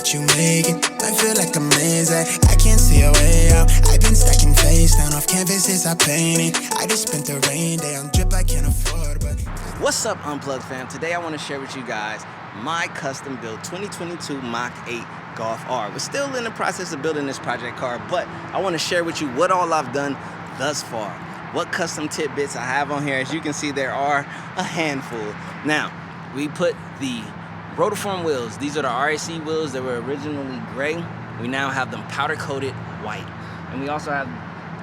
that you make it. I feel like a maze, I can't see a way out. I've been stacking face down off canvases I painted. I just spent the rain day on drip I can't afford, but... What's up, Unplugged fam? Today I want to share with you guys my custom built 2022 Mach 8 Golf R. We're still in the process of building this project car, but I want to share with you what all I've done thus far. What custom tidbits I have on here. As you can see, there are a handful. Now, we put the rotiform wheels. These are the RAC wheels that were originally gray. We now have them powder coated white. And we also have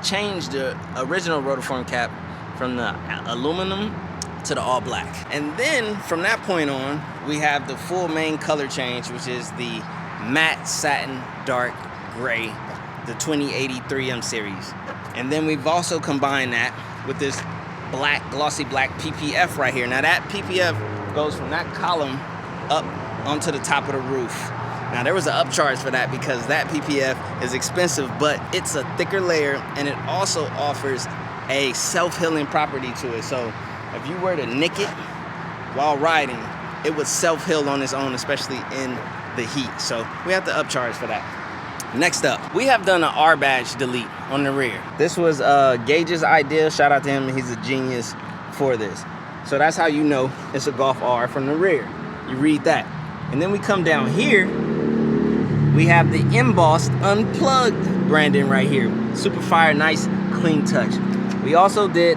changed the original rotiform cap from the aluminum to the all black. And then from that point on, we have the full main color change, which is the matte satin dark gray, the 2083 M series. And then we've also combined that with this black, glossy black PPF right here. Now that PPF goes from that column up onto the top of the roof. Now there was an upcharge for that because that PPF is expensive, but it's a thicker layer and it also offers a self-healing property to it. So if you were to nick it while riding, it would self-heal on its own, especially in the heat. So we have to upcharge for that. Next up, we have done an R badge delete on the rear. This was Gage's idea. Shout out to him, he's a genius for this. So that's how you know it's a Golf R from the rear. You read that. And then we come down here, we have the embossed Unplugged branding right here. Super fire, nice, clean touch. We also did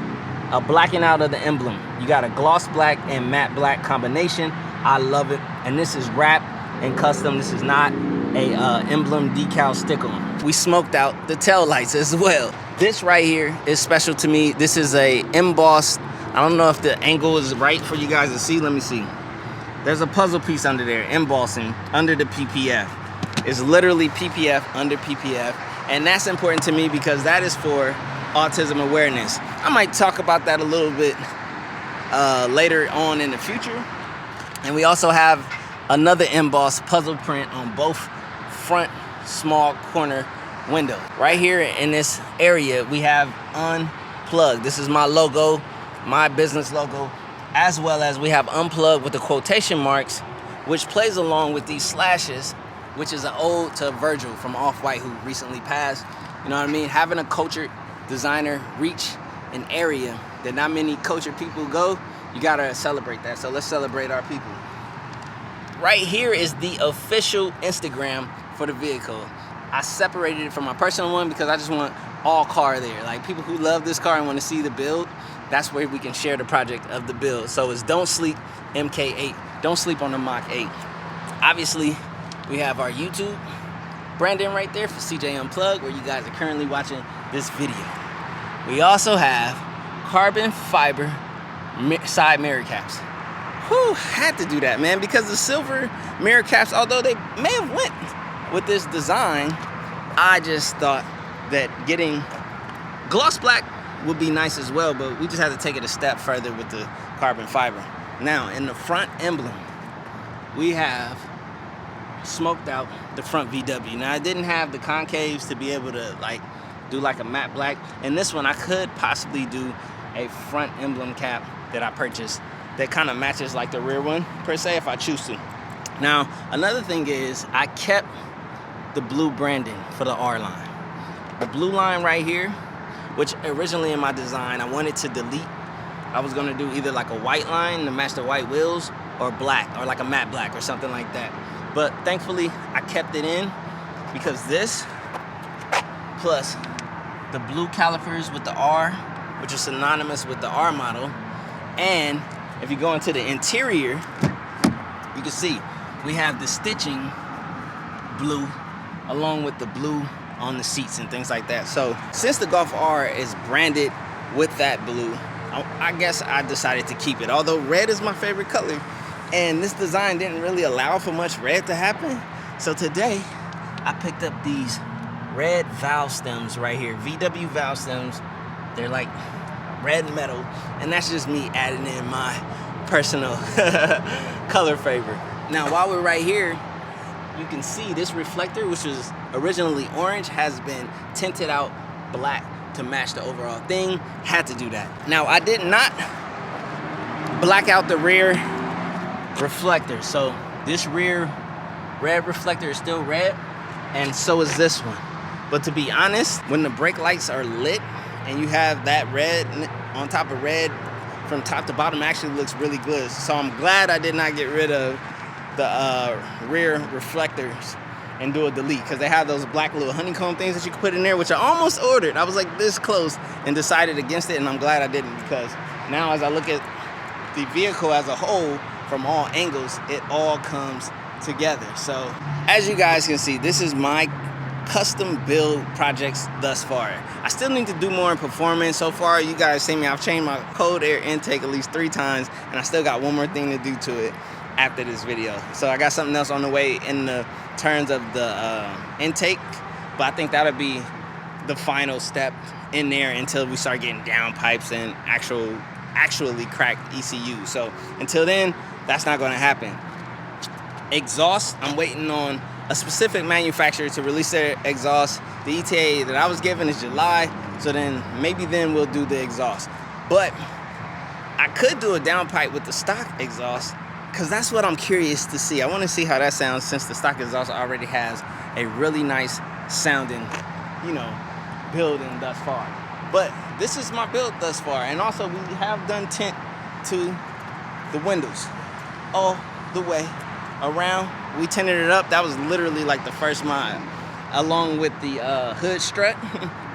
a blacking out of the emblem. You got a gloss black and matte black combination. I love it. And this is wrapped and custom. This is not a emblem decal stick-on. We smoked out the tail lights as well. This right here is special to me. This is a embossed, I don't know if the angle is right for you guys to see. Let me see. There's a puzzle piece under there, embossing under the PPF. It's literally PPF under PPF. And that's important to me because that is for autism awareness. I might talk about that a little bit later on in the future. And we also have another embossed puzzle print on both front small corner window. Right here in this area, we have Unplugged. This is my logo, my business logo, as well as we have Unplugged with the quotation marks, which plays along with these slashes, which is an ode to Virgil from Off-White, who recently passed. You know what I mean? Having a cultured designer reach an area that not many cultured people go, you gotta celebrate that. So let's celebrate our people. Right here is the official Instagram for the vehicle. I separated it from my personal one because I just want all car there. Like people who love this car and want to see the build, that's where we can share the project of the build. So it's Don't Sleep MK8. Don't sleep on the Mach 8. Obviously, we have our YouTube branding right there for CJ Unplugged, where you guys are currently watching this video. We also have carbon fiber side mirror caps. Whew, had to do that, man, because the silver mirror caps, although they may have went with this design, I just thought that getting gloss black would be nice as well, but we just had to take it a step further with the carbon fiber. Now, in the front emblem, we have smoked out the front VW. Now, I didn't have the concaves to be able to do like a matte black. And this one, I could possibly do a front emblem cap that I purchased that kind of matches like the rear one, per se, if I choose to. Now, another thing is I kept the blue branding for the R line. The blue line right here, which originally in my design, I wanted to delete. I was gonna do either like a white line to match the white wheels or black, or like a matte black or something like that. But thankfully, I kept it in because this, plus the blue calipers with the R, which is synonymous with the R model, and if you go into the interior, you can see we have the stitching blue along with the blue on the seats and things like that. So since the Golf R is branded with that blue, I guess I decided to keep it. Although red is my favorite color, and this design didn't really allow for much red to happen. So today, I picked up these red valve stems right here, VW valve stems. They're like red metal, and that's just me adding in my personal color favor. Now, while we're right here, you can see this reflector, which was originally orange, has been tinted out black to match the overall thing. Had to do that. Now, I did not black out the rear reflector, so this rear red reflector is still red, and so is this one. But to be honest, when the brake lights are lit and you have that red on top of red from top to bottom, actually looks really good. So I'm glad I did not get rid of the rear reflectors and do a delete, because they have those black little honeycomb things that you can put in there, which I almost ordered. I was like this close and decided against it, and I'm glad I didn't, because now as I look at the vehicle as a whole from all angles, it all comes together. So as you guys can see, this is my custom build projects thus far. I still need to do more in performance. So far, you guys see me, I've changed my cold air intake at least 3 times, and I still got one more thing to do to it after this video. So I got something else on the way in the terms of the intake, but I think that'll be the final step in there until we start getting down pipes and actually cracked ECU. So until then, that's not going to happen. Exhaust, I'm waiting on a specific manufacturer to release their exhaust. The ETA that I was given is July, so then maybe then we'll do the exhaust. But I could do a downpipe with the stock exhaust, because that's what I'm curious to see. I want to see how that sounds, since the stock exhaust already has a really nice sounding, building thus far. But this is my build thus far, and also we have done tint to the windows all the way around. We tinted it up. That was literally like the first mile, along with the hood strut,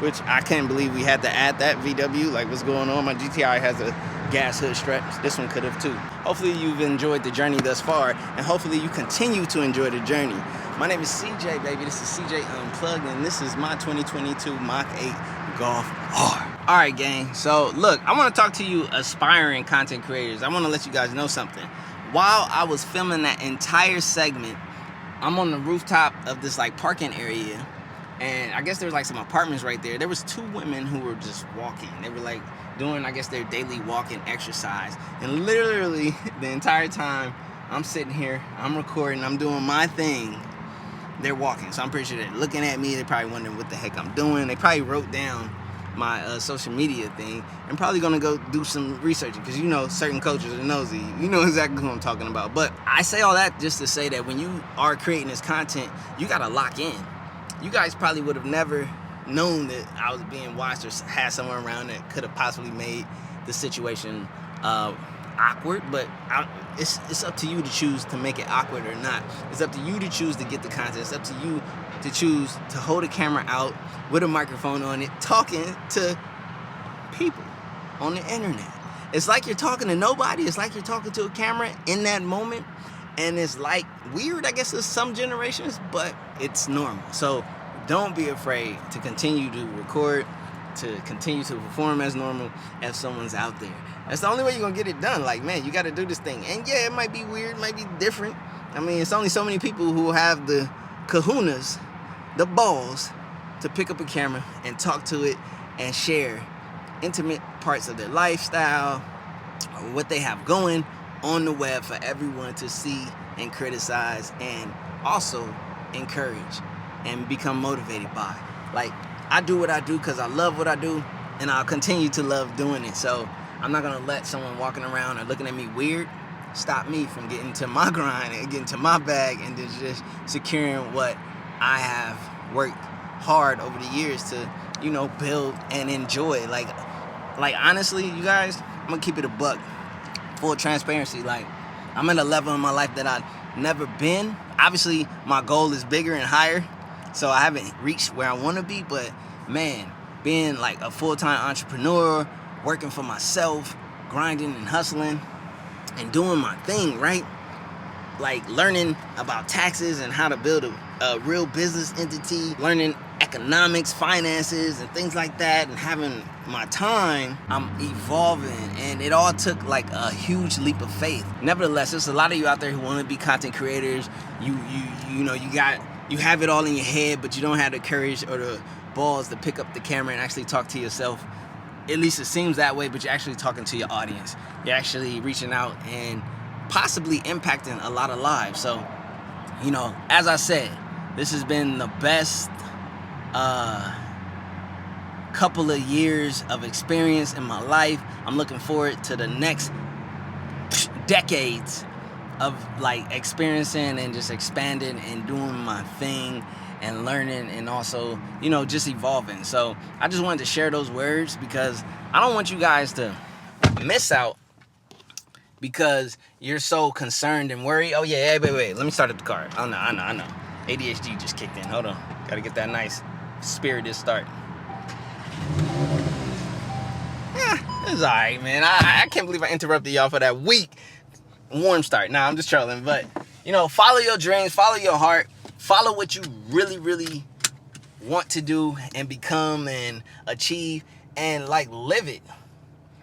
which I can't believe we had to add that. VW, like, what's going on? My GTI has a gas hood strut. This one could have too. Hopefully you've enjoyed the journey thus far, and hopefully you continue to enjoy the journey. My name is CJ, baby. This is CJ Unplugged, and this is my 2022 Mach 8 Golf R. All right, gang. So look, I want to talk to you aspiring content creators. I want to let you guys know something. While I was filming that entire segment, I'm on the rooftop of this like parking area, and I guess there's like some apartments right there. There was 2 women who were just walking. They were like doing, I guess, their daily walking exercise. And literally the entire time I'm sitting here, I'm recording, I'm doing my thing, they're walking. So I'm pretty sure they're looking at me. They're probably wondering what the heck I'm doing. They probably wrote down my social media thing and probably gonna go do some researching, because certain coaches are nosy. You know exactly who I'm talking about. But I say all that just to say that when you are creating this content, you gotta lock in. You guys probably would have never known that I was being watched or had someone around that could have possibly made the situation awkward, but it's up to you to choose to make it awkward or not. It's up to you to choose to get the content. It's up to you to choose to hold a camera out with a microphone on it, talking to people on the internet. It's like you're talking to nobody. It's like you're talking to a camera in that moment, and it's like weird, I guess, in some generations, but it's normal. So don't be afraid to continue to record, to continue to perform as normal if someone's out there. That's the only way you're gonna get it done. Like, man, you gotta do this thing. And yeah, it might be weird, it might be different. I mean, it's only so many people who have the kahunas, the balls, to pick up a camera and talk to it and share intimate parts of their lifestyle or what they have going on the web for everyone to see and criticize and also encourage and become motivated by. Like, I do what I do because I love what I do, and I'll continue to love doing it. So I'm not gonna let someone walking around or looking at me weird stop me from getting to my grind and getting to my bag and just securing what I have worked hard over the years to, build and enjoy. Like honestly, you guys, I'm gonna keep it a buck. Full transparency. Like, I'm at a level in my life that I've never been. Obviously, my goal is bigger and higher, so I haven't reached where I want to be. But man, being like a full-time entrepreneur, working for myself, grinding and hustling, and doing my thing, right? Like learning about taxes and how to build a real business entity, learning economics, finances, and things like that, and having my time, I'm evolving, and it all took like a huge leap of faith. Nevertheless, there's a lot of you out there who want to be content creators. You have it all in your head, but you don't have the courage or the balls to pick up the camera and actually talk to yourself. At least it seems that way, but you're actually talking to your audience. You're actually reaching out and possibly impacting a lot of lives. So, as I said, this has been the best couple of years of experience in my life. I'm looking forward to the next decades of like experiencing and just expanding and doing my thing and learning and also, you know, just evolving. So I just wanted to share those words because I don't want you guys to miss out because you're so concerned and worried. Oh yeah, wait, let me start up the car. I know. ADHD just kicked in. Hold on, gotta get that nice spirited start. It's all right, man. I can't believe I interrupted y'all for that weak warm start. Nah, I'm just trolling. But, you know, follow your dreams, follow your heart, follow what you really want to do and become and achieve and, like, live it.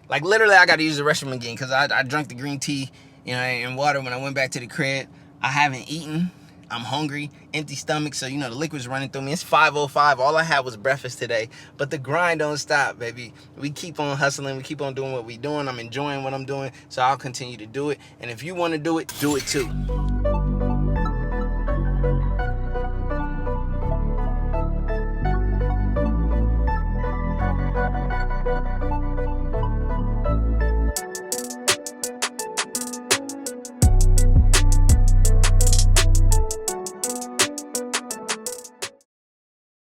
Like, literally, I got to use the restroom again because I drank the green tea, you know, and water when I went back to the crib. I haven't eaten. I'm hungry, empty stomach, so, you know, the liquid's running through me. It's 5:05. All I had was breakfast today. But the grind don't stop, baby. We keep on hustling. We keep on doing what we're doing. I'm enjoying what I'm doing, so I'll continue to do it. And if you want to do it too.